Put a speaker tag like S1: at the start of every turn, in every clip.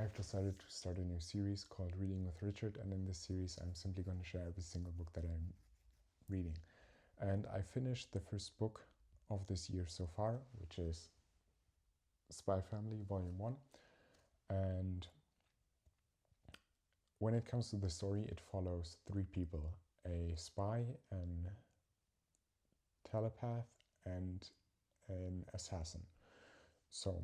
S1: I've decided to start a new series called Reading with Richard, and in this series I'm simply going to share every single book that I'm reading. And I finished the first book of this year so far, which is Spy Family Volume 1. And when it comes to the story, it follows three people: a spy, an telepath, and an assassin. So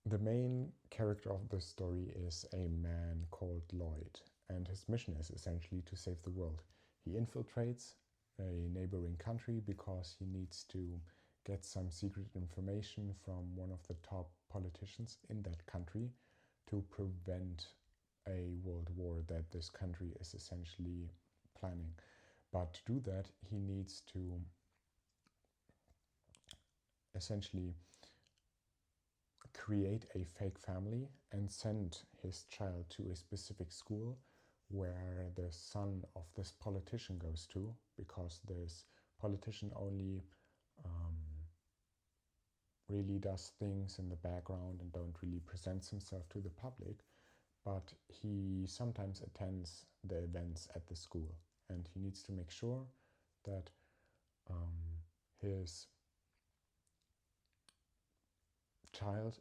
S1: the main character of the story is a man called Lloyd, and his mission is essentially to save the world. He infiltrates a neighboring country because he needs to get some secret information from one of the top politicians in that country to prevent a world war that this country is essentially planning. But to do that, he needs to essentially create a fake family and send his child to a specific school where the son of this politician goes to, because this politician only really does things in the background and don't really present himself to the public, but he sometimes attends the events at the school, and he needs to make sure that his child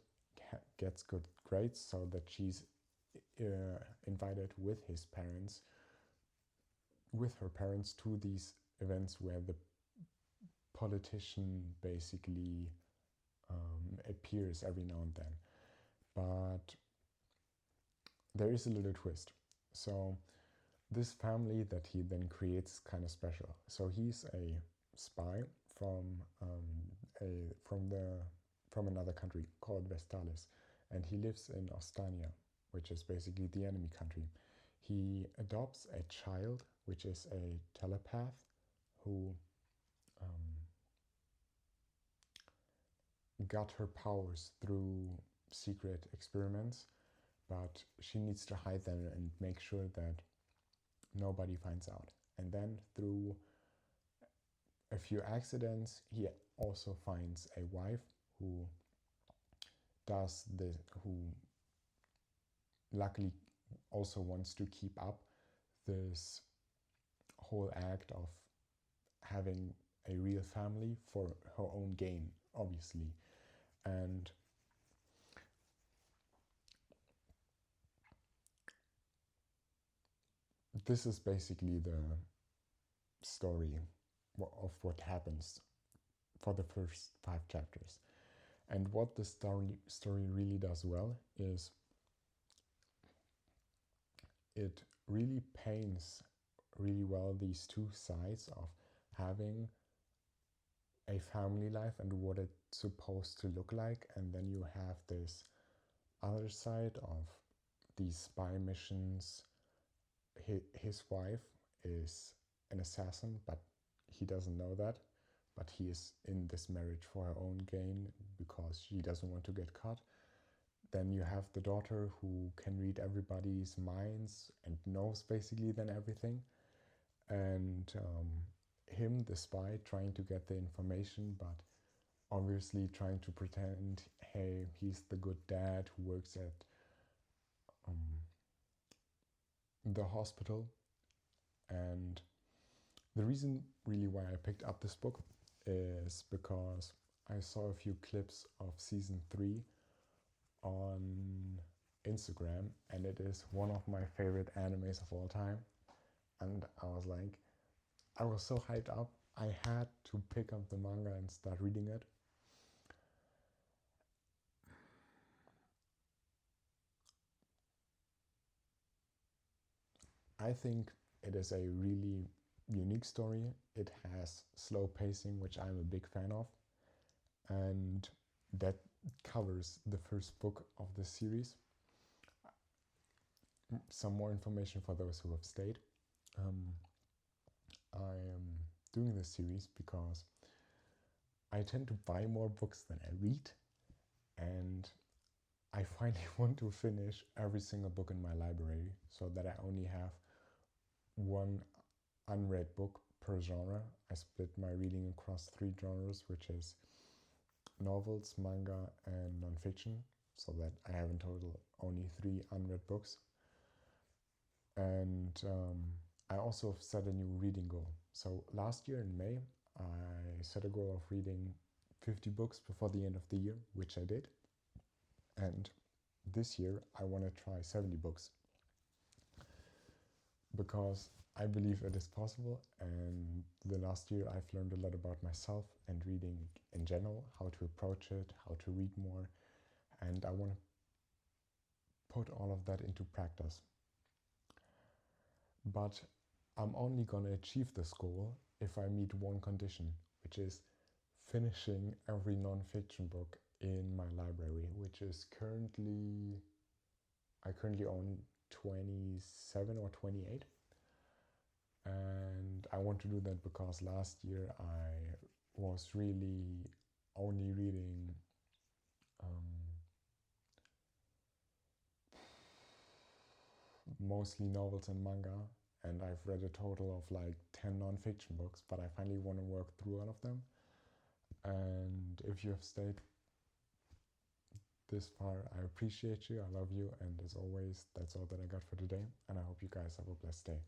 S1: gets good grades so that she's invited with her parents to these events where the politician basically appears every now and then. But there is a little twist. So this family that he then creates is kind of special. So he's a spy from another country called Vestalis, and he lives in Ostania, which is basically the enemy country. He adopts a child, which is a telepath, who got her powers through secret experiments, but she needs to hide them and make sure that nobody finds out. And then through a few accidents, he also finds a wife who luckily also wants to keep up this whole act of having a real family for her own gain, obviously. And this is basically the story of what happens for the first 5 chapters. And what the story really does well is it really paints really well these two sides of having a family life and what it's supposed to look like, and then you have this other side of these spy missions. His wife is an assassin, but he doesn't know that, but he is in this marriage for her own gain because she doesn't want to get caught. Then you have the daughter who can read everybody's minds and knows basically then everything, and him, the spy, trying to get the information, but obviously trying to pretend, hey, he's the good dad who works at the hospital. And the reason really why I picked up this book is because I saw a few clips of season 3 on Instagram, and it is one of my favorite animes of all time. And I was so hyped up, I had to pick up the manga and start reading it. I think it is a really unique story. It has slow pacing, which I'm a big fan of, and that covers the first book of the series. Some more information for those who have stayed. I am doing this series because I tend to buy more books than I read, and I finally want to finish every single book in my library so that I only have one unread book per genre. I split my reading across 3 genres, which is novels, manga, and nonfiction. so that I have in total only 3 unread books. And I also set a new reading goal. So last year in May, I set a goal of reading 50 books before the end of the year, which I did. And this year, I want to try 70 books because I believe it is possible. And the last year, I've learned a lot about myself and reading in general, how to approach it, how to read more. And I want to put all of that into practice. But I'm only going to achieve this goal if I meet one condition, which is finishing every nonfiction book in my library, which is I currently own 27 or 28. And I want to do that because last year I was really only reading mostly novels and manga, and I've read a total of like 10 nonfiction books, but I finally want to work through all of them. And if you have stayed this far, I appreciate you, I love you, and as always, that's all that I got for today, and I hope you guys have a blessed day.